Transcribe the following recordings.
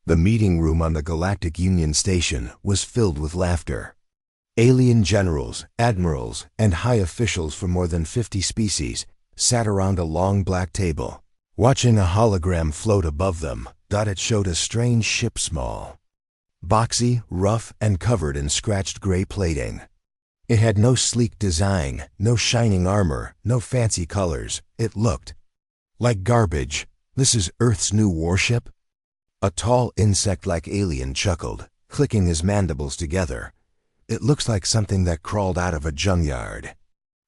The meeting room on the Galactic Union Station was filled with laughter. Alien generals, admirals, and high officials from more than 50 species sat around a long black table, watching a hologram float above them. It showed a strange ship, small, boxy, rough, and covered in scratched gray plating. It had no sleek design, no shining armor, no fancy colors. It looked like garbage. "This is Earth's new warship?" A tall insect-like alien chuckled, clicking his mandibles together. "It looks like something that crawled out of a junkyard."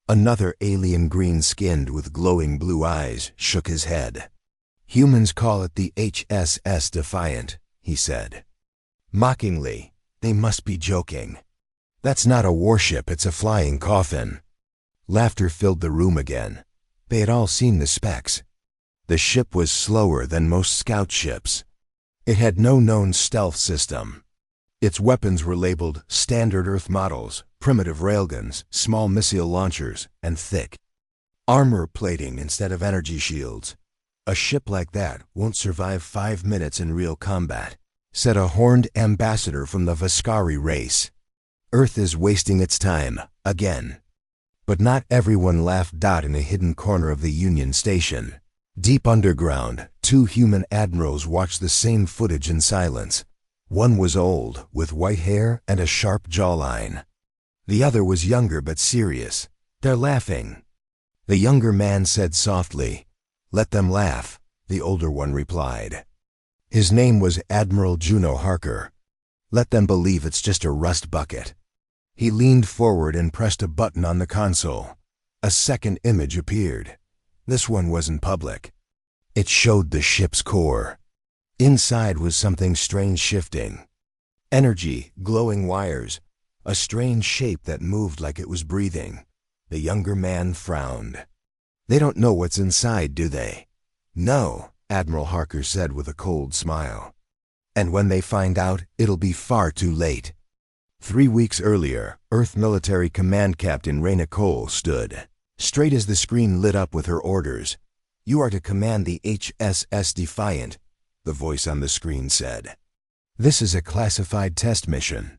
Another alien, green-skinned with glowing blue eyes, shook his head. "Humans call it the HSS Defiant," he said. Mockingly, "They must be joking. That's not a warship, it's a flying coffin." Laughter filled the room again. They had all seen the specs. The ship was slower than most scout ships. It had no known stealth system. Its weapons were labeled standard Earth models, primitive railguns, small missile launchers, and thick armor plating instead of energy shields. "A ship like that won't survive 5 minutes in real combat," said a horned ambassador from the Vascari race. "Earth is wasting its time, again." But not everyone laughed. In a hidden corner of the Union Station, deep underground, 2 human admirals watched the same footage in silence. One was old, with white hair and a sharp jawline. The other was younger but serious. "They're laughing." The younger man said softly, "Let them laugh," the older one replied. His name was Admiral Juno Harker. "Let them believe it's just a rust bucket." He leaned forward and pressed a button on the console. A second image appeared. This one wasn't public. It showed the ship's core. Inside was something strange shifting. Energy, glowing wires, a strange shape that moved like it was breathing. The younger man frowned. "They don't know what's inside, do they?" "No," Admiral Harker said with a cold smile. "And when they find out, it'll be far too late." 3 weeks earlier, Earth Military Command Captain Raina Cole stood straight as the screen lit up with her orders. "You are to command the HSS Defiant," the voice on the screen said. "This is a classified test mission.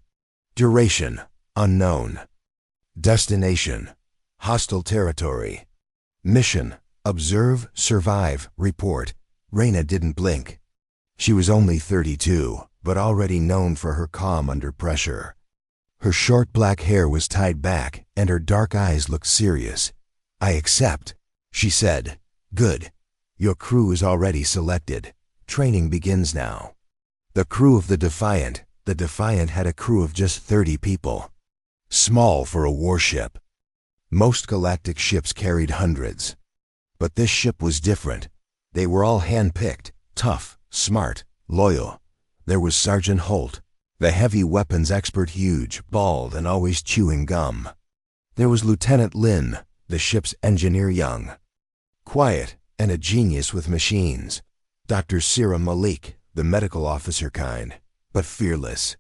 Duration, unknown. Destination, hostile territory. Mission, observe, survive, report." Raina didn't blink. She was only 32, but already known for her calm under pressure. Her short black hair was tied back, and her dark eyes looked serious. "I accept," she said. "Good. Your crew is already selected. Training begins now." The crew of the Defiant had a crew of just 30 people. Small for a warship. Most galactic ships carried hundreds. But this ship was different. They were all hand-picked, tough, smart, loyal. There was Sergeant Holt, the heavy weapons expert, huge, bald, and always chewing gum. There was Lieutenant Lin, the ship's engineer, young, quiet, and a genius with machines. Dr. Sira Malik, the medical officer kind, but fearless.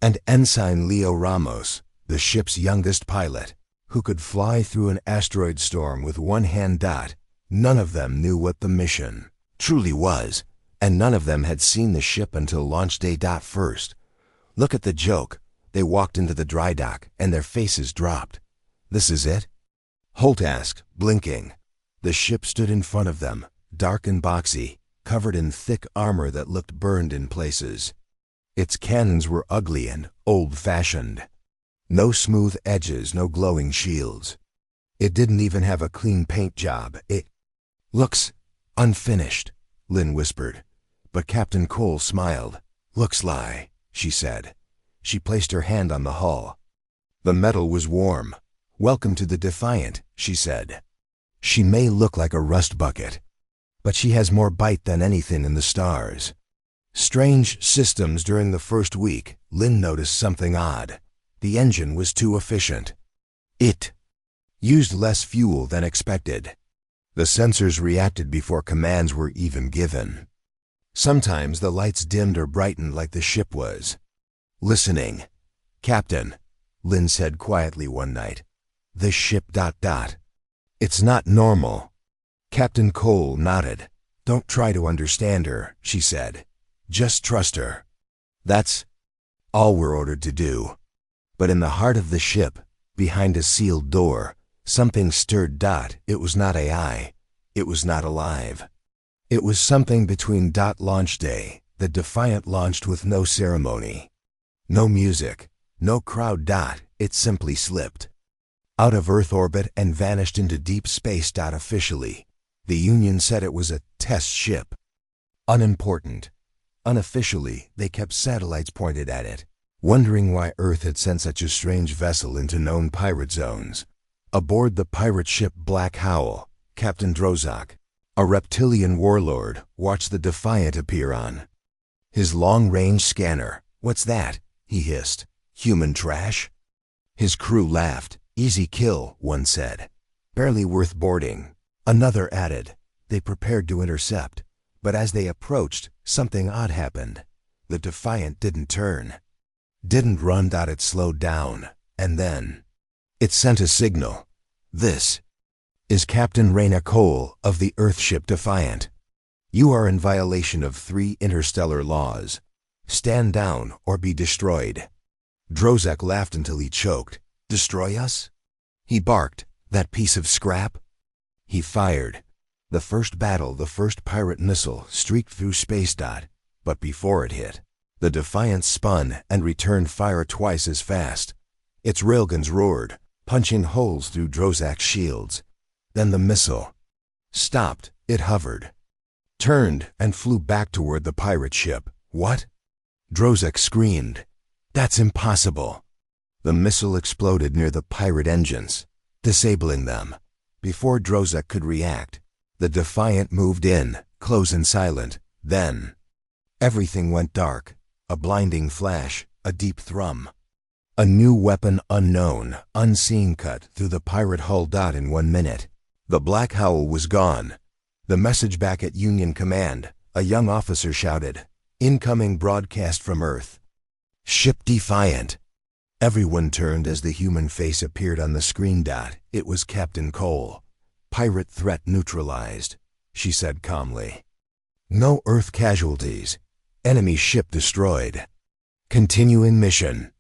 And Ensign Leo Ramos, the ship's youngest pilot, who could fly through an asteroid storm with one hand. None of them knew what the mission truly was, and none of them had seen the ship until launch day. First, look at the joke. They walked into the dry dock, and their faces dropped. "This is it?" Holt asked, blinking. The ship stood in front of them, dark and boxy, covered in thick armor that looked burned in places. Its cannons were ugly and old-fashioned. No smooth edges, no glowing shields. It didn't even have a clean paint job. "It looks unfinished," Lynn whispered. But Captain Cole smiled. "Looks lie," she said. She placed her hand on the hull. The metal was warm. "Welcome to the Defiant," she said. "She may look like a rust bucket, but she has more bite than anything in the stars." Strange systems. During the first week, Lynn noticed something odd. The engine was too efficient. It used less fuel than expected. The sensors reacted before commands were even given. Sometimes the lights dimmed or brightened like the ship was listening. "Captain," Lynn said quietly one night, "this ship... It's not normal." Captain Cole nodded. "Don't try to understand her," she said. Just trust her. That's all we're ordered to do. But in the heart of the ship, behind a sealed door, something stirred. It was not AI. It was not alive. It was something between. Launch day. The Defiant launched with no ceremony. No music. No crowd. It simply slipped out of Earth orbit and vanished into deep space. Officially, the Union said it was a test ship. Unimportant. Unofficially, they kept satellites pointed at it, wondering why Earth had sent such a strange vessel into known pirate zones. Aboard the pirate ship Black Howl, Captain Drozak, a reptilian warlord, watched the Defiant appear on his long-range scanner. "What's that?" he hissed. "Human trash?" His crew laughed. "Easy kill," one said. "Barely worth boarding," another added. They prepared to intercept, but as they approached, something odd happened. The Defiant didn't turn, didn't run. It slowed down, and then it sent a signal. "This is Captain Raina Cole of the Earthship Defiant. You are in violation of 3 interstellar laws. Stand down or be destroyed." Drozak laughed until he choked. "Destroy us?" he barked. "That piece of scrap?" He fired. The first battle, the first pirate missile, streaked through space. But before it hit, the Defiant spun and returned fire twice as fast. Its railguns roared, punching holes through Drozak's shields. Then the missile stopped. It hovered, turned, and flew back toward the pirate ship. "What?" Drozak screamed. "That's impossible." The missile exploded near the pirate engines, disabling them. Before Drozak could react, the Defiant moved in, close and silent. Then everything went dark. A blinding flash, a deep thrum. A new weapon, unknown, unseen, cut through the pirate hull. In 1 minute, the Black Howl was gone. The message back at Union Command, a young officer shouted. "Incoming broadcast from Earth. Ship Defiant." Everyone turned as the human face appeared on the screen. It was Captain Cole. "Pirate threat neutralized," she said calmly. "No Earth casualties. Enemy ship destroyed. Continuing mission."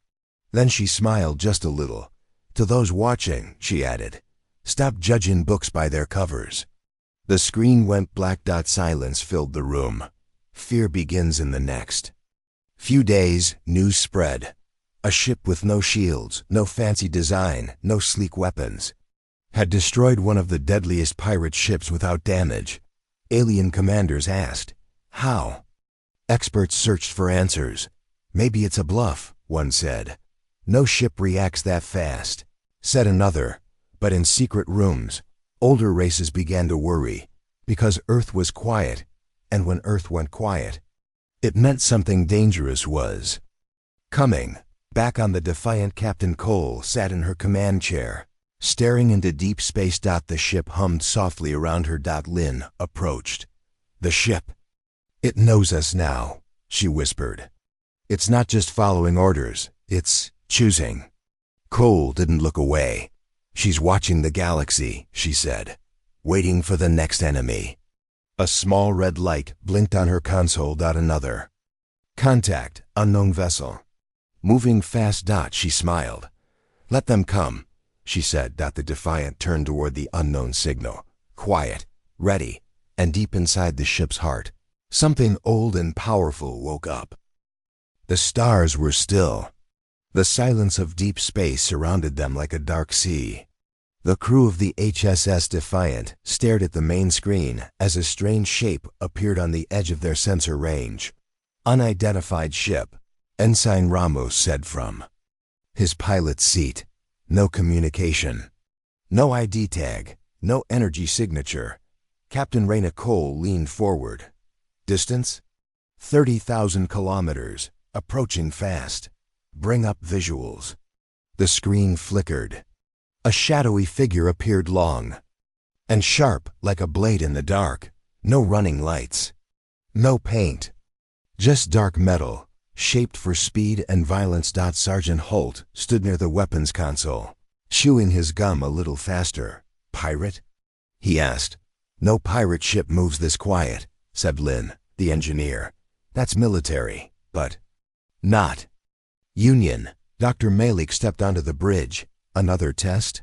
Then she smiled just a little. "To those watching," she added, "stop judging books by their covers." The screen went black. Silence filled the room. Fear begins in the next few days. News spread. A ship with no shields, no fancy design, no sleek weapons, had destroyed one of the deadliest pirate ships without damage. Alien commanders asked, "How?" Experts searched for answers. "Maybe it's a bluff," one said. "No ship reacts that fast," said another. But in secret rooms, older races began to worry, because Earth was quiet, and when Earth went quiet, it meant something dangerous was coming. Back on the Defiant, Captain Cole sat in her command chair, staring into deep space. The ship hummed softly around her. Lin approached. "The ship. It knows us now," she whispered. "It's not just following orders, it's choosing." Cole didn't look away. "She's watching the galaxy," she said, "waiting for the next enemy." A small red light blinked on her console. Another contact, unknown vessel. Moving fast. She smiled. "Let them come," she said. The Defiant turned toward the unknown signal. Quiet, ready, and deep inside the ship's heart, something old and powerful woke up. The stars were still. The silence of deep space surrounded them like a dark sea. The crew of the HSS Defiant stared at the main screen as a strange shape appeared on the edge of their sensor range. "Unidentified ship," Ensign Ramos said from his pilot's seat. "No communication. No ID tag. No energy signature." Captain Raina Cole leaned forward. "Distance? 30,000 kilometers. Approaching fast. Bring up visuals." The screen flickered. A shadowy figure appeared, long and sharp like a blade in the dark. No running lights. No paint. Just dark metal, shaped for speed and violence. Sergeant Holt stood near the weapons console, chewing his gum a little faster. "Pirate?" he asked. "No pirate ship moves this quiet," said Lin, the engineer. That's military, but not Union. Dr. Malik stepped onto the bridge. Another test?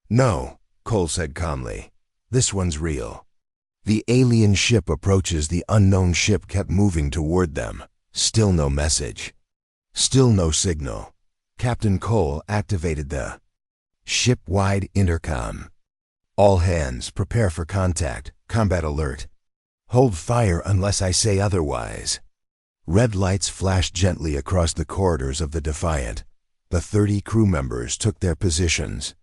No, Cole said calmly. This one's real. The alien ship approaches. The unknown ship kept moving toward them. Still no message. Still no signal. Captain Cole activated the ship-wide intercom. All hands, prepare for contact. Combat alert. Hold fire unless I say otherwise. Red lights flashed gently across the corridors of the Defiant. The 30 crew members took their positions.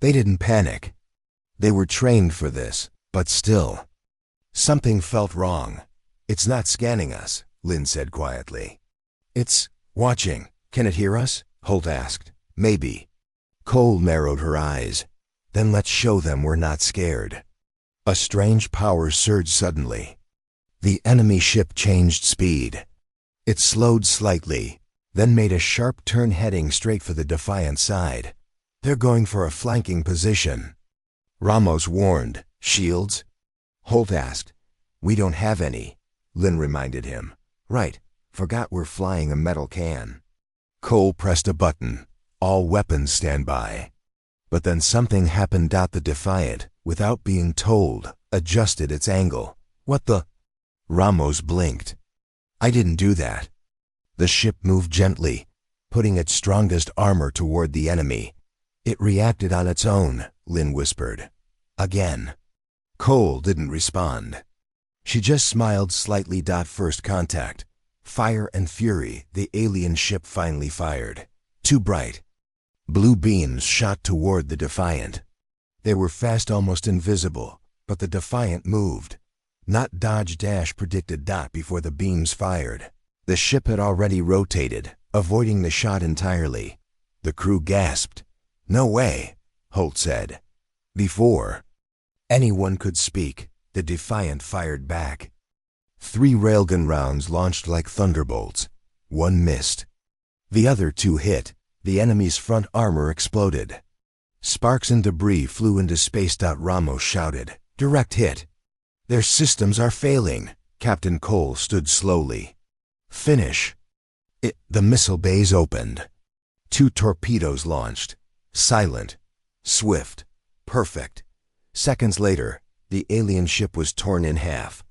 They didn't panic. They were trained for this, but still. Something felt wrong. It's not scanning us, Lynn said quietly. It's watching. Can it hear us? Holt asked. Maybe. Cole narrowed her eyes. Then let's show them we're not scared. A strange power surged suddenly. The enemy ship changed speed. It slowed slightly, then made a sharp turn heading straight for the Defiant side. They're going for a flanking position. Ramos warned. Shields? Holt asked. We don't have any, Lynn reminded him. Right, forgot we're flying a metal can. Cole pressed a button. All weapons stand by. But then something happened. The Defiant, without being told, adjusted its angle. What the? Ramos blinked. I didn't do that. The ship moved gently, putting its strongest armor toward the enemy. It reacted on its own, Lynn whispered. Again. Cole didn't respond. She just smiled slightly. First contact. Fire and fury. The alien ship finally fired. Too bright. Blue beams shot toward the Defiant. They were fast, almost invisible, but the Defiant moved. Not dodge dash, predicted. Before the beams fired. The ship had already rotated, avoiding the shot entirely. The crew gasped. No way, Holt said. Before anyone could speak, the Defiant fired back. 3 railgun rounds launched like thunderbolts. One missed. The other 2 hit. The enemy's front armor exploded. Sparks and debris flew into space. Ramos shouted. Direct hit. Their systems are failing. Captain Cole stood slowly. Finish. The missile bays opened. 2 torpedoes launched. Silent. Swift. Perfect. Seconds later, the alien ship was torn in half.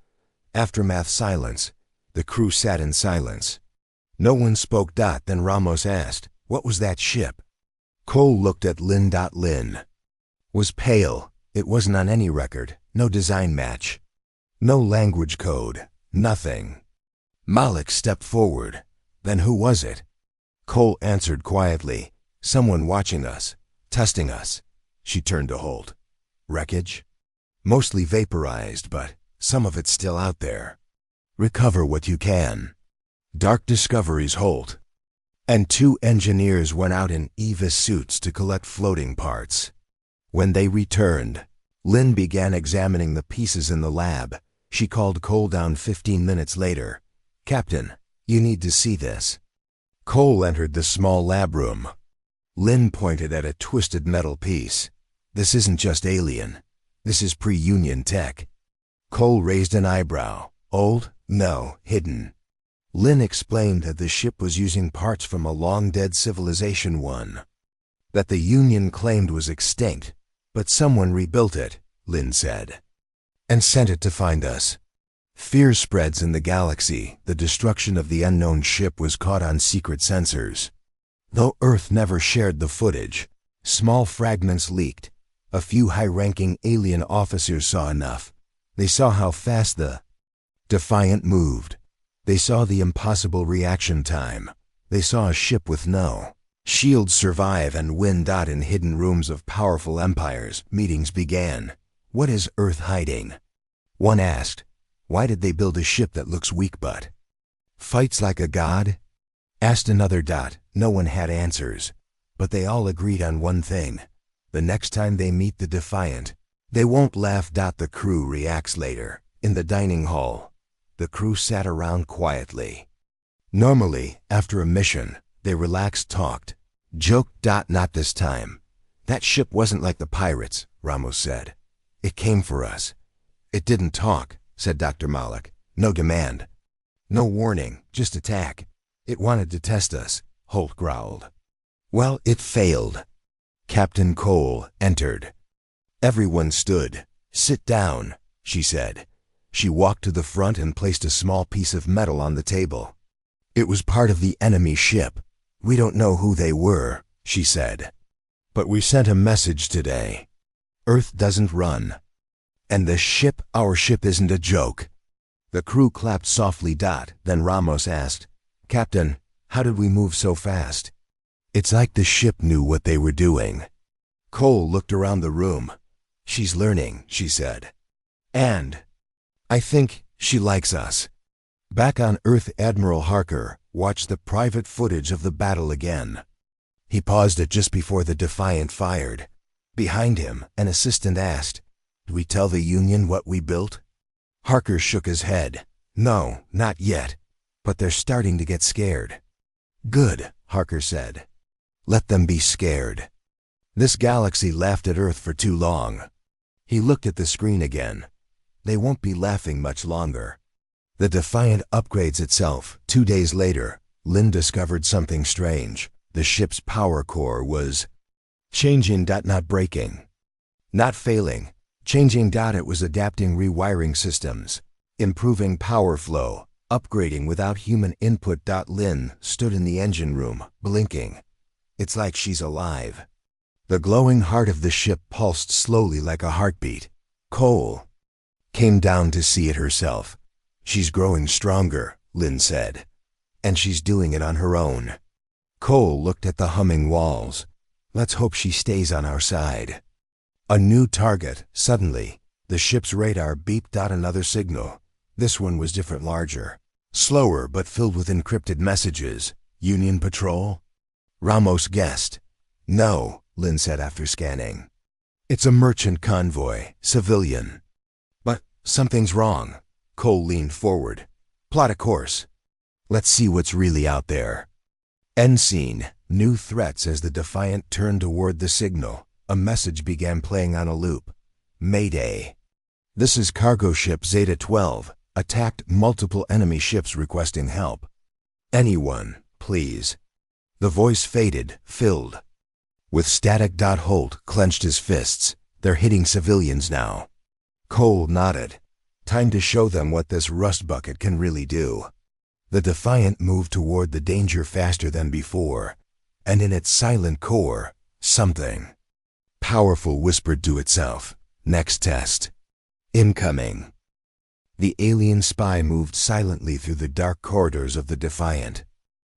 Aftermath silence. The crew sat in silence. No one spoke. Then Ramos asked, what was that ship? Cole looked at Lynn. Lynn was pale. It wasn't on any record. No design match. No language code. Nothing. Malik stepped forward. Then who was it? Cole answered quietly. Someone watching us. Testing us. She turned to Holt. Wreckage? Mostly vaporized, but some of it's still out there. Recover what you can. Dark discoveries, Holt. And 2 engineers went out in EVA suits to collect floating parts. When they returned, Lynn began examining the pieces in the lab. She called Cole down 15 minutes later. Captain, you need to see this. Cole entered the small lab room. Lynn pointed at a twisted metal piece. This isn't just alien. This is pre-Union tech. Cole raised an eyebrow. Old? No, hidden. Lynn explained that the ship was using parts from a long-dead civilization. One that the Union claimed was extinct, but someone rebuilt it, Lynn said, and sent it to find us. Fear spreads in the galaxy. The destruction of the unknown ship was caught on secret sensors. Though Earth never shared the footage, small fragments leaked. A few high-ranking alien officers saw enough. They saw how fast the Defiant moved. They saw the impossible reaction time. They saw a ship with no shields survive and win. In hidden rooms of powerful empires, meetings began. What is Earth hiding? One asked. Why did they build a ship that looks weak but fights like a god? Asked another. No one had answers, but they all agreed on one thing. The next time they meet the Defiant, they won't laugh. The crew reacts later. In the dining hall, the crew sat around quietly. Normally, after a mission, they relaxed, talked, joked. Not this time. That ship wasn't like the pirates, Ramos said. It came for us. It didn't talk, said Dr. Malik. No demand. No warning, just attack. It wanted to test us, Holt growled. Well, it failed. Captain Cole entered. Everyone stood. Sit down, she said. She walked to the front and placed a small piece of metal on the table. It was part of the enemy ship. We don't know who they were, she said. But we sent a message today. Earth doesn't run. And our ship isn't a joke. The crew clapped softly. Then Ramos asked, Captain, how did we move so fast? It's like the ship knew what they were doing. Cole looked around the room. She's learning, she said. And I think she likes us. Back on Earth, Admiral Harker watched the private footage of the battle again. He paused it just before the Defiant fired. Behind him, an assistant asked, "Do we tell the Union what we built?" Harker shook his head. "No, not yet. But they're starting to get scared." "Good," Harker said. "Let them be scared. This galaxy laughed at Earth for too long." He looked at the screen again. They won't be laughing much longer. The Defiant upgrades itself. 2 days later, Lynn discovered something strange. The ship's power core was changing. Not breaking. Not failing. Changing. It was adapting rewiring systems. Improving power flow. Upgrading without human input. Lynn stood in the engine room, blinking. It's like she's alive. The glowing heart of the ship pulsed slowly like a heartbeat. Cole came down to see it herself. "She's growing stronger," Lynn said. "And she's doing it on her own." Cole looked at the humming walls. "Let's hope she stays on our side." A new target. Suddenly, the ship's radar beeped out another signal. This one was different, larger. Slower, but filled with encrypted messages. "Union patrol?" Ramos guessed. "No," Lynn said after scanning. "It's a merchant convoy, civilian." "But something's wrong." Cole leaned forward. "Plot a course. Let's see what's really out there." End scene. New threats. As the Defiant turned toward the signal, a message began playing on a loop. "Mayday. This is cargo ship Zeta 12. Attacked multiple enemy ships requesting help. Anyone, please." The voice faded, filled with static. Holt clenched his fists. "They're hitting civilians now." Cole nodded. "Time to show them what this rust bucket can really do." The Defiant moved toward the danger faster than before, and in its silent core, something powerful whispered to itself. "Next test. Incoming." The alien spy moved silently through the dark corridors of the Defiant.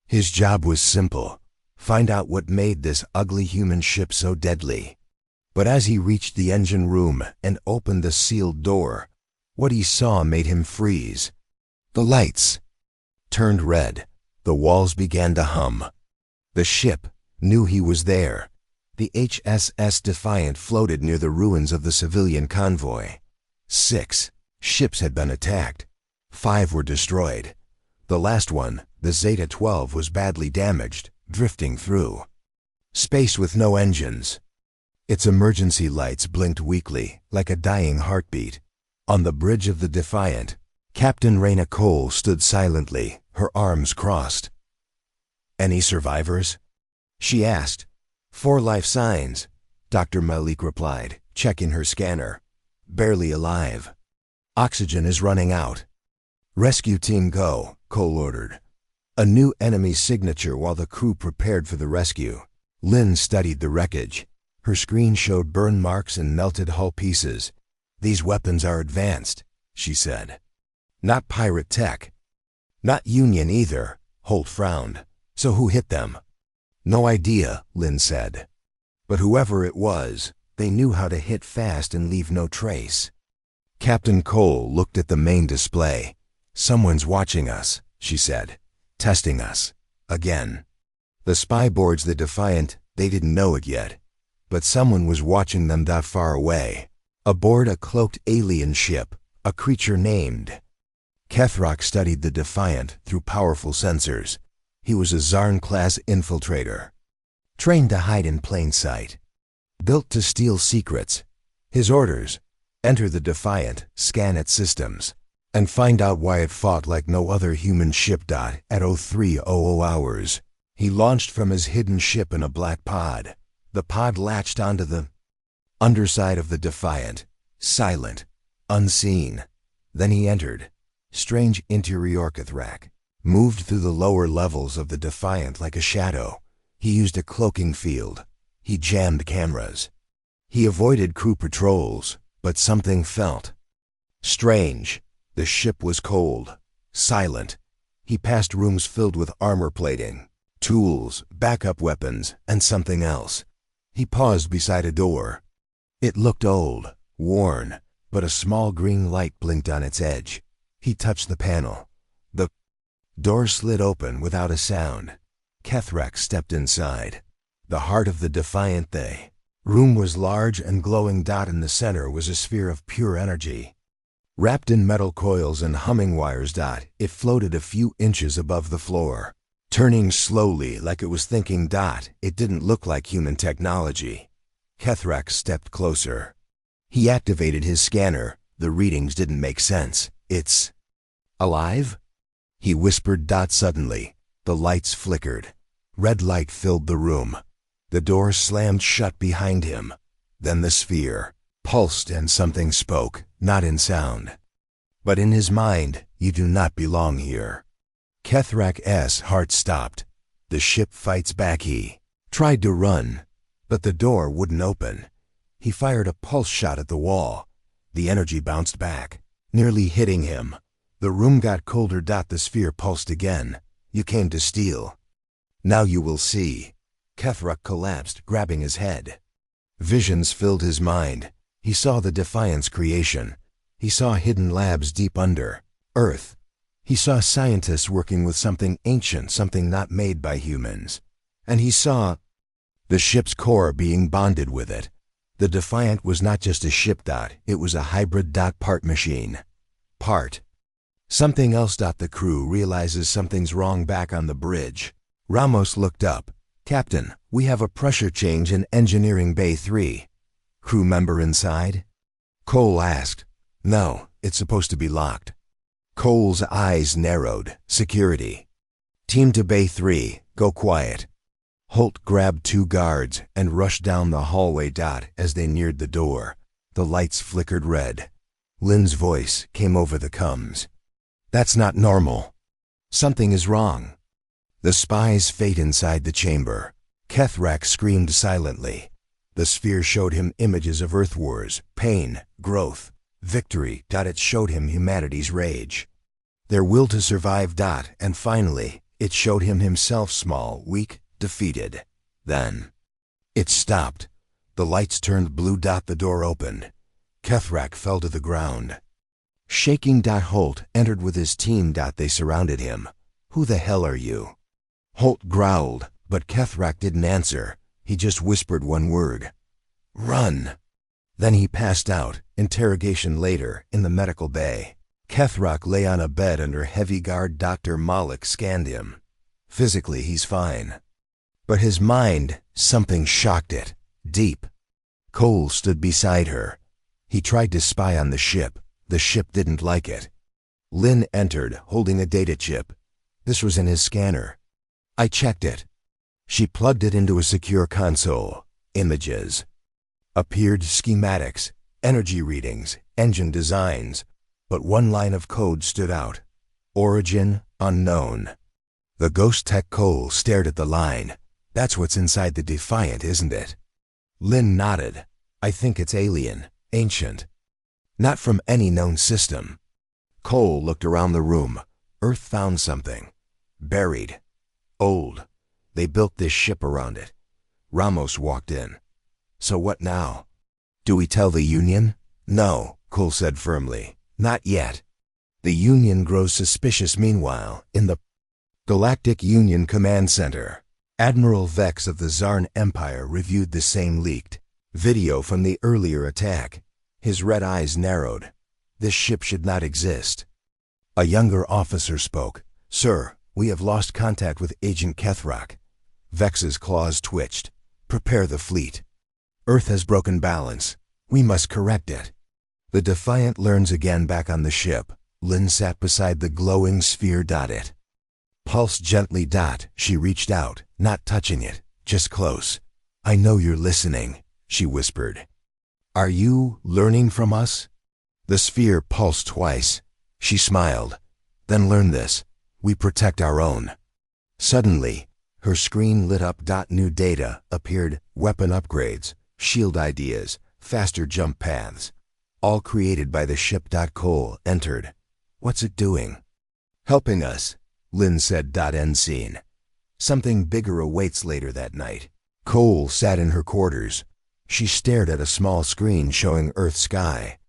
His job was simple: find out what made this ugly human ship so deadly. But as he reached the engine room and opened the sealed door, what he saw made him freeze. The lights turned red. The walls began to hum. The ship knew he was there. The HSS Defiant floated near the ruins of the civilian convoy. 6 ships had been attacked. 5 were destroyed. The last one, the Zeta 12, was badly damaged, drifting through space with no engines. Its emergency lights blinked weakly, like a dying heartbeat. On the bridge of the Defiant, Captain Raina Cole stood silently, her arms crossed. "Any survivors?" she asked. "4 life signs," Dr. Malik replied, checking her scanner. "Barely alive. Oxygen is running out." "Rescue team go," Cole ordered. A new enemy signature while the crew prepared for the rescue. Lynn studied the wreckage. Her screen showed burn marks and melted hull pieces. "These weapons are advanced," she said. "Not pirate tech." "Not Union either," Holt frowned. "So who hit them?" "No idea," Lynn said. "But whoever it was, they knew how to hit fast and leave no trace." Captain Cole looked at the main display. "Someone's watching us," she said. "Testing us. Again." The spy boards the Defiant, they didn't know it yet. But someone was watching them that far away. Aboard a cloaked alien ship, a creature named Kethrock studied the Defiant through powerful sensors. He was a Zarn-class infiltrator, trained to hide in plain sight, built to steal secrets. His orders: enter the Defiant, scan its systems. And find out why it fought like no other human ship. At 0300 hours, he launched from his hidden ship in a black pod. The pod latched onto the underside of the Defiant, silent, unseen. Then he entered. Strange interior. Kethrak moved through the lower levels of the Defiant like a shadow. He used a cloaking field. He jammed cameras. He avoided crew patrols, but something felt strange. The ship was cold, silent. He passed rooms filled with armor plating, tools, backup weapons, and something else. He paused beside a door. It looked old, worn, but a small green light blinked on its edge. He touched the panel. The door slid open without a sound. Kethrak stepped inside. The heart of the Defiant room was large and glowing. In the center was a sphere of pure energy. Wrapped in metal coils and humming wires. It floated a few inches above the floor, turning slowly like it was thinking. It didn't look like human technology. Kethrak stepped closer. He activated his scanner. The readings didn't make sense. It's alive? He whispered. Suddenly, the lights flickered. Red light filled the room. The door slammed shut behind him. Then the sphere pulsed and something spoke, not in sound, but in his mind. You do not belong here. Kethrak's heart stopped. The ship fights back. He tried to run, but the door wouldn't open. He fired a pulse shot at the wall. The energy bounced back, nearly hitting him. The room got colder. The sphere pulsed again. You came to steal. Now you will see. Kethrak collapsed, grabbing his head. Visions filled his mind. He saw the Defiant's creation. He saw hidden labs deep under Earth. He saw scientists working with something ancient, something not made by humans. And he saw the ship's core being bonded with it. The Defiant was not just a ship. It was a hybrid. Part machine. Part something else. The crew realizes something's wrong back on the bridge. Ramos looked up. Captain, we have a pressure change in Engineering Bay 3. Crew member inside? Cole asked. No, it's supposed to be locked. Cole's eyes narrowed. Security. Team to Bay 3, go quiet. Holt grabbed 2 guards and rushed down the hallway. As they neared the door, the lights flickered red. Lynn's voice came over the comms. That's not normal. Something is wrong. The spy's fate inside the chamber. Kethrak screamed silently. The sphere showed him images of Earth wars, pain, growth, victory. It showed him humanity's rage, their will to survive. And finally, it showed him himself, small, weak, defeated. Then it stopped. The lights turned blue. The door opened. Kethrak fell to the ground. Shaking. Holt entered with his team. They surrounded him. Who the hell are you? Holt growled, but Kethrak didn't answer. He just whispered one word. Run. Then he passed out. Interrogation later, in the medical bay. Kethrak lay on a bed under heavy guard. Dr. Malik scanned him. Physically, he's fine. But his mind, something shocked it. Deep. Cole stood beside her. He tried to spy on the ship. The ship didn't like it. Lynn entered, holding a data chip. This was in his scanner. I checked it. She plugged it into a secure console. Images appeared, schematics, energy readings, engine designs. But one line of code stood out. Origin unknown. The ghost tech. Cole stared at the line. That's what's inside the Defiant, isn't it? Lynn nodded. I think it's alien, ancient. Not from any known system. Cole looked around the room. Earth found something. Buried. Old. They built this ship around it. Ramos walked in. So what now? Do we tell the Union? No, Cole said firmly. Not yet. The Union grows suspicious. Meanwhile, in the Galactic Union Command Center, Admiral Vex of the Zarn Empire reviewed the same leaked video from the earlier attack. His red eyes narrowed. This ship should not exist. A younger officer spoke. Sir, we have lost contact with Agent Kethrak. Vex's claws twitched. Prepare the fleet. Earth has broken balance. We must correct it. The Defiant learns again back on the ship. Lynn sat beside the glowing sphere. It pulsed gently. She reached out, not touching it, just close. I know you're listening, she whispered. Are you learning from us? The sphere pulsed twice. She smiled. Then learn this. We protect our own. Suddenly, her screen lit up. New data appeared, weapon upgrades, shield ideas, faster jump paths, all created by the ship. Cole entered. What's it doing? Helping us, Lynn said. End scene. Something bigger awaits later that night. Cole sat in her quarters. She stared at a small screen showing Earth's sky.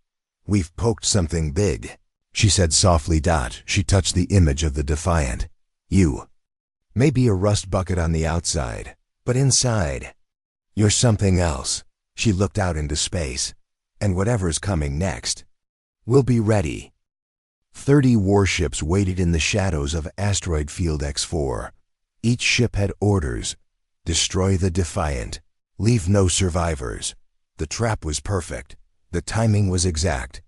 We've poked something big, she said softly. She touched the image of the Defiant. You. Maybe a rust bucket on the outside, but inside, you're something else. She looked out into space. And whatever's coming next, we'll be ready. 30 warships waited in the shadows of asteroid field X4. Each ship had orders. Destroy the Defiant. Leave no survivors. The trap was perfect. The timing was exact.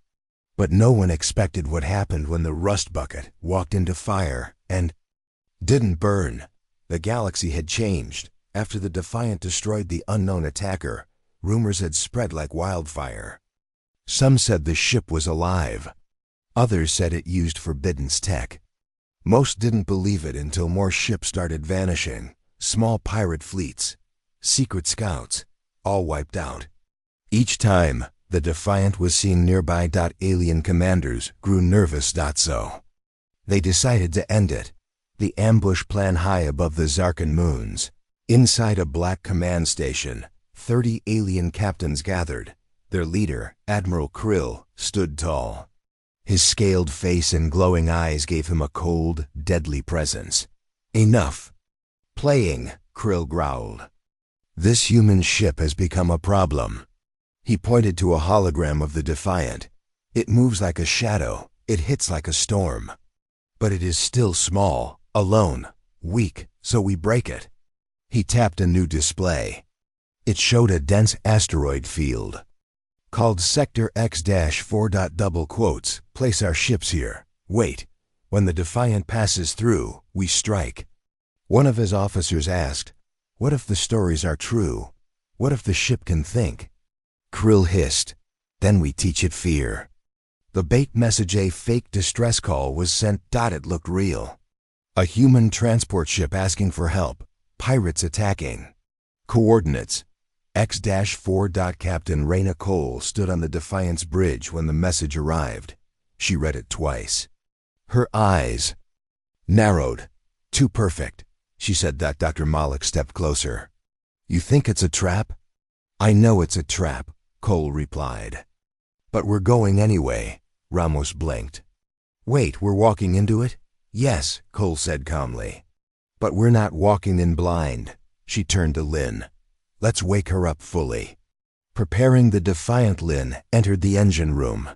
But no one expected what happened when the rust bucket walked into fire and didn't burn. The galaxy had changed. After the Defiant destroyed the unknown attacker, rumors had spread like wildfire. Some said the ship was alive. Others said it used forbidden tech. Most didn't believe it until more ships started vanishing. Small pirate fleets, secret scouts, all wiped out. Each time, the Defiant was seen nearby. Alien commanders grew nervous. So they decided to end it. The ambush plan high above the Zarkan moons. Inside a black command station, 30 alien captains gathered. Their leader, Admiral Krill, stood tall. His scaled face and glowing eyes gave him a cold, deadly presence. Enough playing, Krill growled. This human ship has become a problem. He pointed to a hologram of the Defiant. It moves like a shadow. It hits like a storm. But it is still small, alone, weak, so we break it. He tapped a new display. It showed a dense asteroid field. Called Sector X-4. Place our ships here. Wait. When the Defiant passes through, we strike. One of his officers asked, what if the stories are true? What if the ship can think? Krill hissed. Then we teach it fear. The bait message, a fake distress call, was sent. It looked real. A human transport ship asking for help. Pirates attacking. Coordinates. X-4. Captain Raina Cole stood on the Defiant's bridge when the message arrived. She read it twice. Her eyes narrowed. Too perfect, she said. Dr. Malik stepped closer. You think it's a trap? I know it's a trap, Cole replied. But we're going anyway, Ramos blinked. Wait, we're walking into it? Yes, Cole said calmly. But we're not walking in blind. She turned to Lynn. Let's wake her up fully. Preparing the Defiant, Lynn entered the engine room.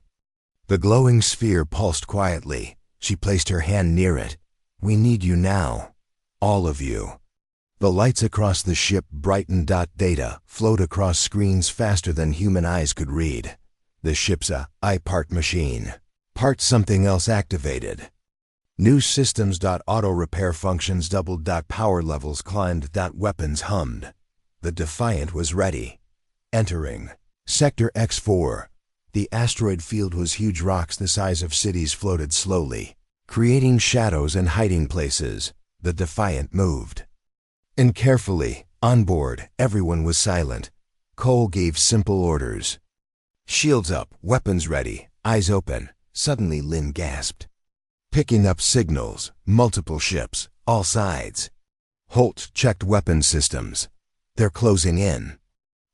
The glowing sphere pulsed quietly. She placed her hand near it. We need you now. All of you. The lights across the ship brightened. Data flowed across screens faster than human eyes could read. The ship's a part machine. Part something else activated. New systems. Auto repair functions doubled. Power levels climbed. Weapons hummed. The Defiant was ready. Entering Sector X4. The asteroid field was huge. Rocks the size of cities floated slowly, creating shadows and hiding places. The Defiant moved. And carefully, on board, everyone was silent. Cole gave simple orders. Shields up, weapons ready, eyes open. Suddenly Lynn gasped. Picking up signals, multiple ships, all sides. Holt checked weapon systems. They're closing in.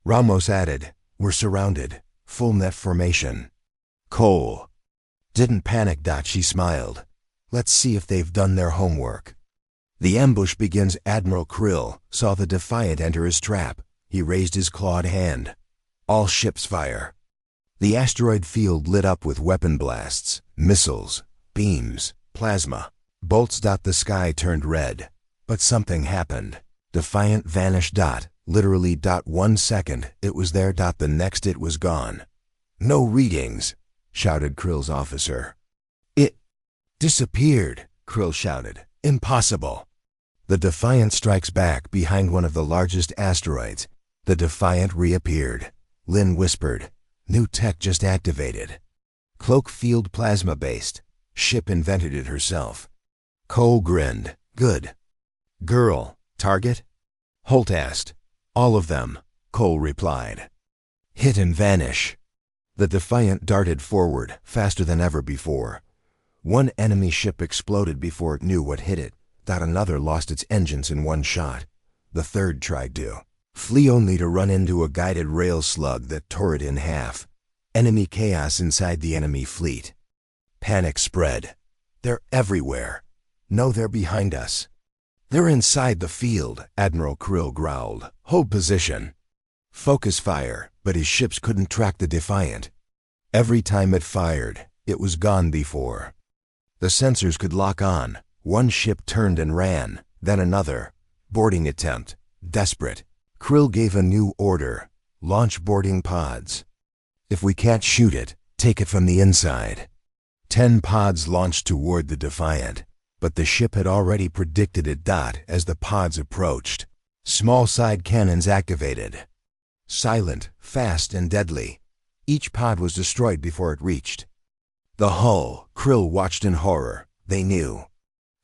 Ramos added, we're surrounded, full net formation. Cole didn't panic. She smiled. Let's see if they've done their homework. The ambush begins. Admiral Krill saw the Defiant enter his trap. He raised his clawed hand. All ships fire. The asteroid field lit up with weapon blasts, missiles, beams, plasma, bolts. The sky turned red. But something happened. Defiant vanished. Literally. 1 second, it was there. The next, it was gone. No readings, shouted Krill's officer. Disappeared, Krill shouted. Impossible. The Defiant strikes back behind one of the largest asteroids. The Defiant reappeared. Lynn whispered, "New tech just activated. Cloak field plasma-based. Ship invented it herself." Cole grinned. "Good. Girl, target?" Holt asked. "All of them," Cole replied. "Hit and vanish." The Defiant darted forward, faster than ever before. One enemy ship exploded before it knew what hit it. Another lost its engines in one shot. The third tried to flee, only to run into a guided rail slug that tore it in half. Enemy chaos inside the enemy fleet. Panic spread. "They're everywhere." "No, they're behind us." "They're inside the field," Admiral Krill growled. "Hold position." Focus fire, but his ships couldn't track the Defiant. Every time it fired, it was gone before. The sensors could lock on. One ship turned and ran, then another. Boarding attempt. Desperate. Krill gave a new order. Launch boarding pods. If we can't shoot it, take it from the inside. 10 pods launched toward the Defiant, but the ship had already predicted it. As the pods approached, small side cannons activated. Silent, fast, and deadly. Each pod was destroyed before it reached the hull. Krill watched in horror. They knew.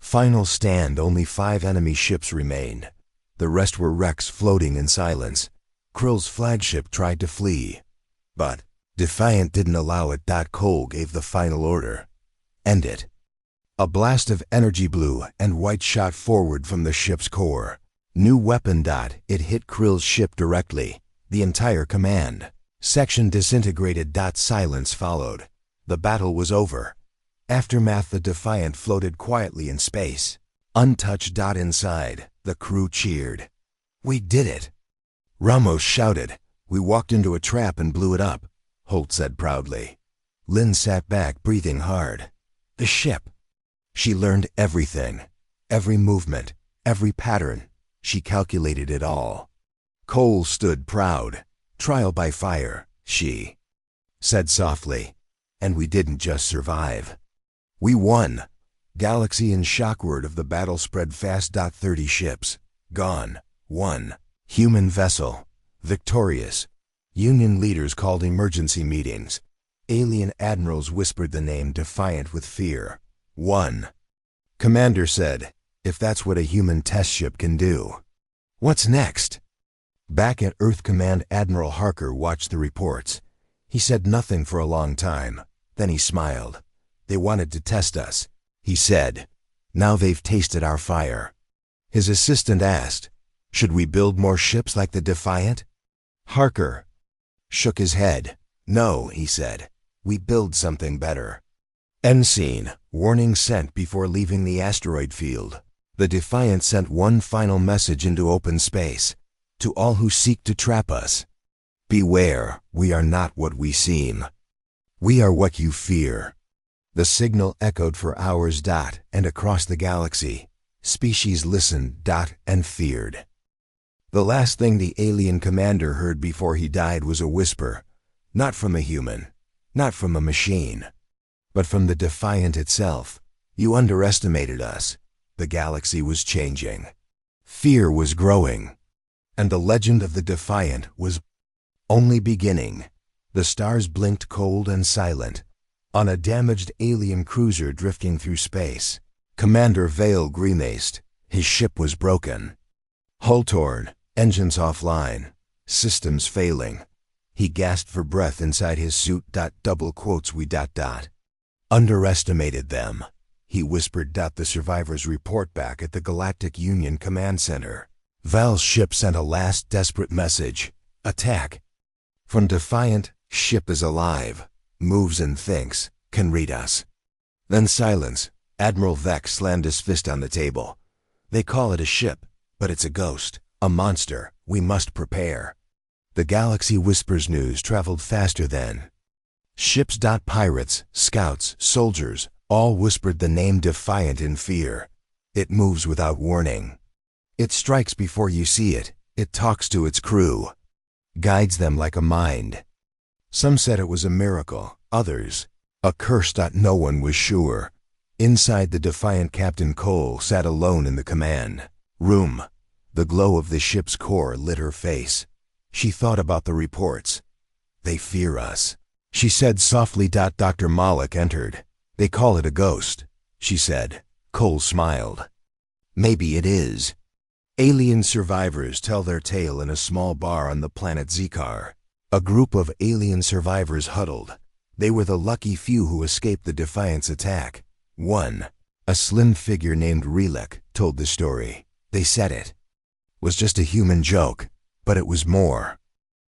Final stand, only 5 enemy ships remained. The rest were wrecks floating in silence. Krill's flagship tried to flee, but Defiant didn't allow it. Cole gave the final order. End it. A blast of energy blue and white shot forward from the ship's core. New weapon. It hit Krill's ship directly. The entire command section disintegrated. Silence followed. The battle was over. Aftermath. The Defiant floated quietly in space, untouched. Inside, the crew cheered. "We did it!" Ramos shouted. "We walked into a trap and blew it up," Holt said proudly. Lynn sat back, breathing hard. The ship. She learned everything. Every movement, every pattern. She calculated it all. Cole stood proud. "Trial by fire," she said softly. "And we didn't just survive. We won." Galaxy in shock. Word of the battle spread fast. 30 ships. Gone. 1 human vessel. Victorious. Union leaders called emergency meetings. Alien admirals whispered the name Defiant with fear. 1 commander said, "If that's what a human test ship can do, what's next?" Back at Earth Command, Admiral Harker watched the reports. He said nothing for a long time. Then he smiled. "They wanted to test us," he said. "Now they've tasted our fire." His assistant asked, "Should we build more ships like the Defiant?" Harker shook his head. "No," he said. "We build something better." End scene. Warning sent before leaving the asteroid field. The Defiant sent one final message into open space. To all who seek to trap us: beware, we are not what we seem. We are what you fear. The signal echoed for hours. And across the galaxy, species listened. And feared. The last thing the alien commander heard before he died was a whisper. Not from a human, not from a machine, but from the Defiant itself. "You underestimated us." The galaxy was changing. Fear was growing. And the legend of the Defiant was only beginning. The stars blinked cold and silent. On a damaged alien cruiser drifting through space, Commander Vale grimaced. His ship was broken. Hull torn, engines offline, systems failing. He gasped for breath inside his suit. Double quotes, "We ... underestimated them," he whispered. The survivors report back at the Galactic Union Command Center. Val's ship sent a last desperate message. Attack. From Defiant, "Ship is alive, moves and thinks, can read us." Then silence. Admiral Vex slammed his fist on the table. "They call it a ship, but it's a ghost, a monster. We must prepare." The galaxy whispers news traveled faster then. Ships. Pirates, scouts, soldiers, all whispered the name Defiant in fear. It moves without warning. It strikes before you see it. It talks to its crew, guides them like a mind. Some said it was a miracle, others, a curse. No one was sure. Inside, the defiant Captain Cole sat alone in the command room. The glow of the ship's core lit her face. She thought about the reports. "They fear us," she said softly. Dr. Malik entered. "They call it a ghost," she said. Cole smiled. "Maybe it is." Alien survivors tell their tale in a small bar on the planet Zikar. A group of alien survivors huddled. They were the lucky few who escaped the Defiant's attack. One, a slim figure named Relek, told the story. They said it was just a human joke, but it was more.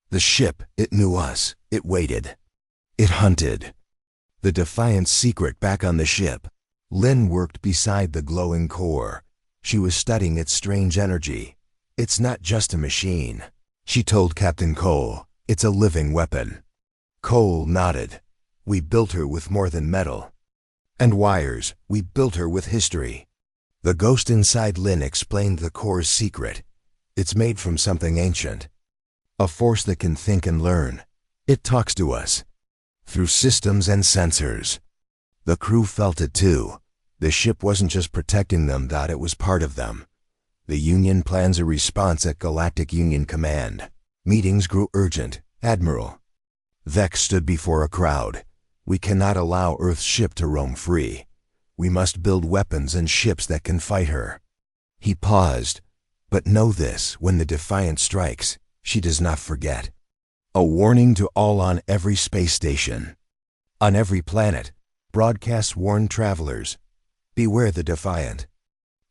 The ship, it knew us. It waited. It hunted. The Defiant's secret back on the ship. Lynn worked beside the glowing core. She was studying its strange energy. "It's not just a machine," she told Captain Cole. "It's a living weapon." Cole nodded. "We built her with more than metal and wires. We built her with history." The ghost inside Lynn explained the core's secret. "It's made from something ancient. A force that can think and learn. It talks to us through systems and sensors." The crew felt it too. The ship wasn't just protecting them, it was part of them. The Union plans a response at Galactic Union Command. Meetings grew urgent. Admiral Vex stood before a crowd. "We cannot allow Earth's ship to roam free. We must build weapons and ships that can fight her." He paused. "But know this, when the Defiant strikes, she does not forget." A warning to all on every space station. On every planet, broadcasts warn travelers. Beware the Defiant.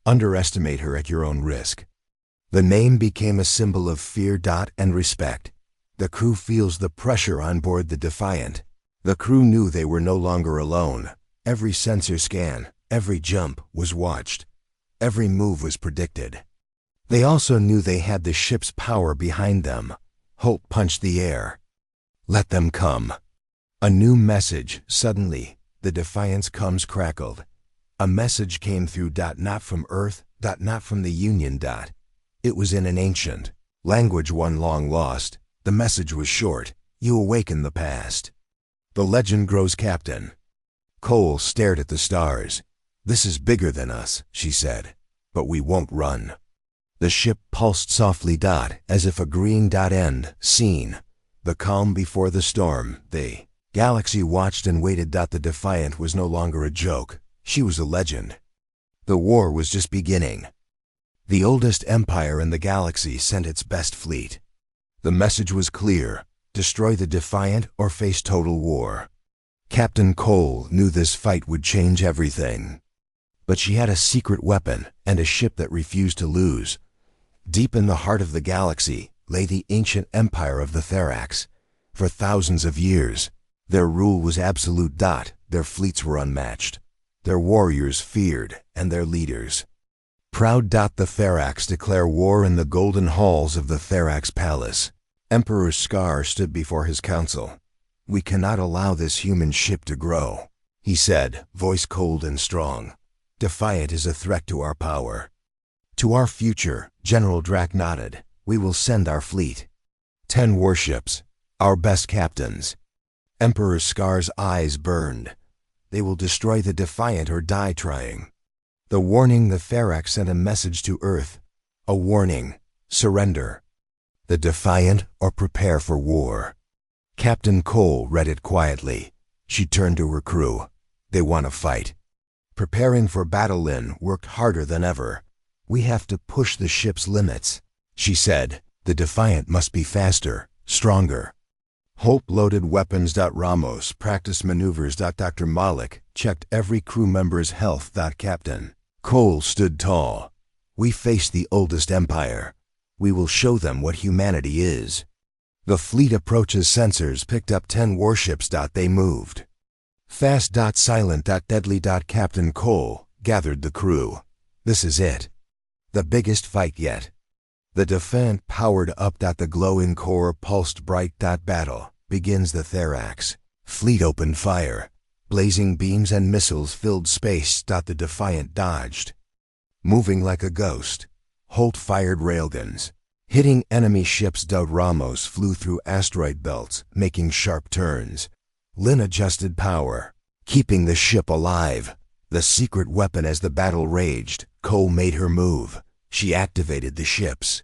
Underestimate her at your own risk. The name became a symbol of fear and respect. The crew feels the pressure on board the Defiant. The crew knew they were no longer alone. Every sensor scan, every jump was watched. Every move was predicted. They also knew they had the ship's power behind them. Hope punched the air. "Let them come." A new message. Suddenly, the Defiant's comes crackled. A message came through. Not from Earth. Not from the Union. It was in an ancient language, one long lost. The message was short. "You awaken the past. The legend grows, Captain." Cole stared at the stars. "This is bigger than us," she said. "But we won't run." The ship pulsed softly. As if agreeing. End. Scene. The calm before the storm. The galaxy watched and waited. The Defiant was no longer a joke. She was a legend. The war was just beginning. The oldest empire in the galaxy sent its best fleet. The message was clear: destroy the Defiant or face total war. Captain Cole knew this fight would change everything. But she had a secret weapon and a ship that refused to lose. Deep in the heart of the galaxy lay the ancient empire of the Therax. For thousands of years, their rule was absolute. Their fleets were unmatched. Their warriors feared, and their leaders proud. The Therax declare war in the golden halls of the Therax Palace. Emperor Scar stood before his council. "We cannot allow this human ship to grow," he said, voice cold and strong. "Defiant is a threat to our power. To our future." General Drac nodded. "We will send our fleet. 10 warships, our best captains." Emperor Scar's eyes burned. "They will destroy the Defiant or die trying." The warning. The Therax sent a message to Earth. A warning: surrender the Defiant or prepare for war. Captain Cole read it quietly. She turned to her crew. "They want to fight." Preparing for battle. Lynn worked harder than ever. "We have to push the ship's limits," she said. "The Defiant must be faster, stronger." Hope loaded weapons. Ramos practiced maneuvers. Dr. Malik checked every crew member's health. Captain Cole stood tall. "We face the oldest empire. We will show them what humanity is." The fleet approaches. Sensors picked up 10 warships. They moved fast. Silent. Deadly. Captain Cole gathered the crew. "This is it. The biggest fight yet." The Defiant powered up. The glowing core pulsed bright. Battle begins. The Therax fleet opened fire. Blazing beams and missiles filled space. The Defiant dodged, moving like a ghost. Holt fired railguns, hitting enemy ships. Ramos flew through asteroid belts, making sharp turns. Lynn adjusted power, keeping the ship alive. The secret weapon. As the battle raged, Cole made her move. She activated the ship's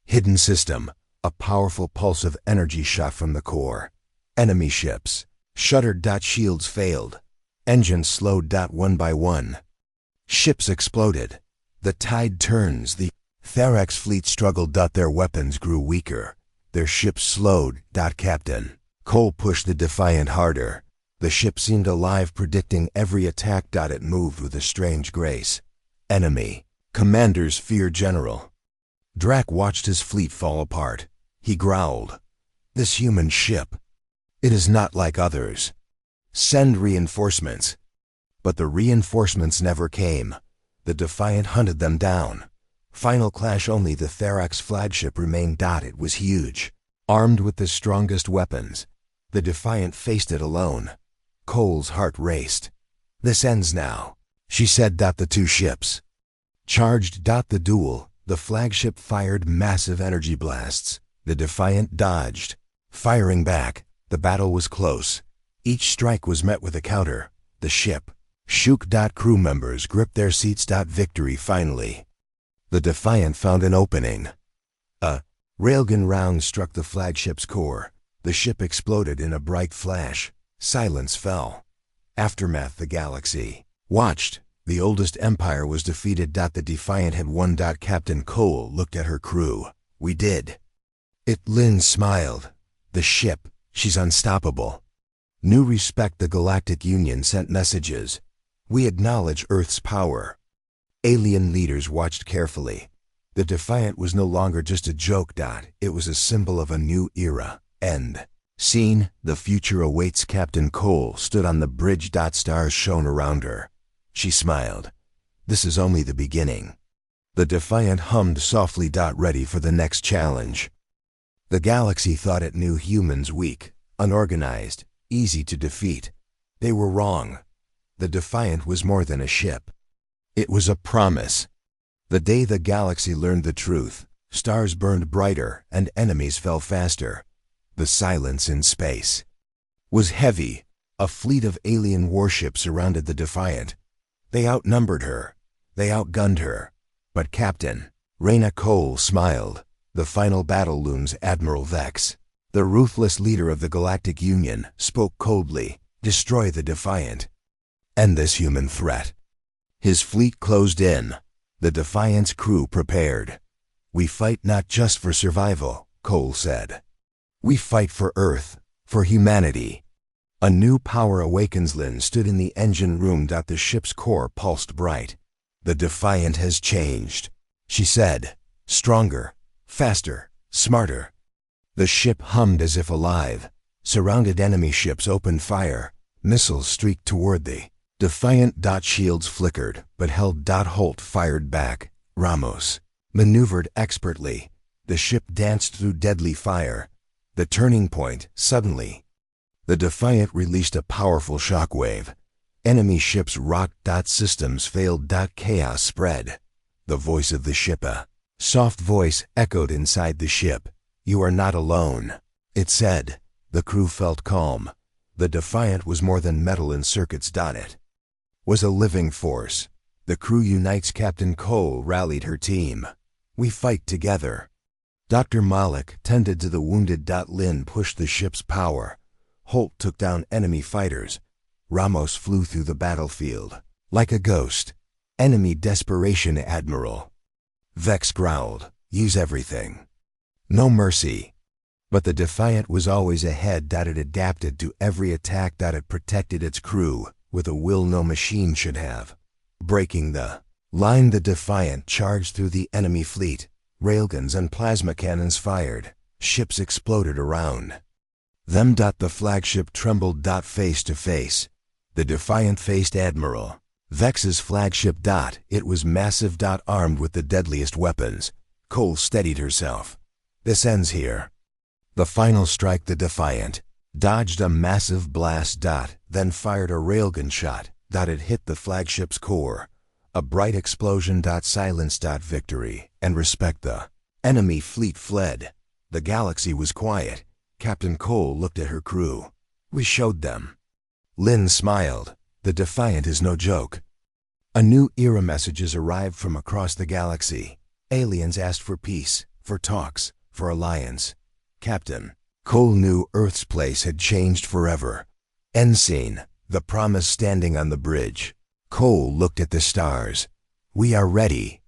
hidden system. A powerful pulse of energy shot from the core. Enemy ships shuddered. Shields failed. Engines slowed. One by one. Ships exploded. The tide turns. The Therax fleet struggled. Their weapons grew weaker. Their ships slowed. Captain Cole pushed the Defiant harder. The ship seemed alive, predicting every attack. It moved with a strange grace. Enemy commanders fear General. Drac watched his fleet fall apart. He growled, "This human ship, it is not like others. Send reinforcements." But the reinforcements never came. The Defiant hunted them down. Final clash. Only the Therax flagship remained. It was huge, armed with the strongest weapons. The Defiant faced it alone. Cole's heart raced. "This ends now," she said. The two ships charged. The duel. The flagship fired massive energy blasts. The Defiant dodged, firing back. The battle was close. Each strike was met with a counter. The ship shook. Crew members gripped their seats. Victory finally. The Defiant found an opening. A railgun round struck the flagship's core. The ship exploded in a bright flash. Silence fell. Aftermath. The galaxy watched. The oldest empire was defeated. The Defiant had won. Captain Cole looked at her crew. "We did it." Lynn smiled. "The ship, she's unstoppable." New respect. The Galactic Union sent messages. "We acknowledge Earth's power." Alien leaders watched carefully. The Defiant was no longer just a joke. It was a symbol of a new era. End scene. The future awaits. Captain Cole stood on the bridge. Stars shone around her. She smiled. "This is only the beginning." The Defiant hummed softly. Ready for the next challenge. The galaxy thought it knew humans weak, unorganized, easy to defeat. They were wrong. The Defiant was more than a ship. It was a promise. The day the galaxy learned the truth, stars burned brighter and enemies fell faster. The silence in space was heavy. A fleet of alien warships surrounded the Defiant. They outnumbered her. They outgunned her. But Captain Reyna Cole smiled. The final battle looms. Admiral Vex, the ruthless leader of the Galactic Union, spoke coldly. "Destroy the Defiant. End this human threat." His fleet closed in. The Defiant's crew prepared. "We fight not just for survival," Cole said. "We fight for Earth, for humanity." A new power awakens. Lynn stood in the engine room. The ship's core pulsed bright. "The Defiant has changed," she said. "Stronger, faster, smarter." The ship hummed as if alive. Surrounded enemy ships opened fire. Missiles streaked toward the Defiant. Shields flickered, but held. Holt fired back. Ramos maneuvered expertly. The ship danced through deadly fire. The turning point. Suddenly, the Defiant released a powerful shockwave. Enemy ships rocked. Systems failed. Chaos spread. The voice of the ship, a soft voice, echoed inside the ship. "You are not alone," it said. The crew felt calm. The Defiant was more than metal and circuits. It was a living force. "The crew unites." Captain Cole rallied her team. "We fight together." Dr. Malik tended to the wounded. Lynn pushed the ship's power. Holt took down enemy fighters. Ramos flew through the battlefield like a ghost. "Enemy desperation, Admiral." Vex growled. "Use everything. No mercy." But the Defiant was always ahead. It adapted to every attack. It protected its crew with a will no machine should have. Breaking the line, the Defiant charged through the enemy fleet. Railguns and plasma cannons fired. Ships exploded around them. The flagship trembled. Face to face, the Defiant faced Admiral Vex's flagship. It was massive. Armed with the deadliest weapons. Cole steadied herself. "This ends here." The final strike. The Defiant dodged a massive blast. Then fired a railgun shot. It hit the flagship's core. A bright explosion. Silence. Victory and respect. The enemy fleet fled. The galaxy was quiet. Captain Cole looked at her crew. "We showed them." Lynn smiled. "The Defiant is no joke. A new era messages arrived from across the galaxy. Aliens asked for peace, for talks, for alliance. Captain Cole knew Earth's place had changed forever. End scene. The Promise standing on the bridge. Cole looked at the stars. "We are ready,"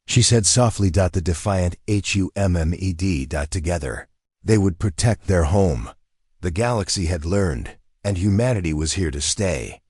she said softly. The defiant HUMMED together. They would protect their home. The galaxy had learned, and humanity was here to stay.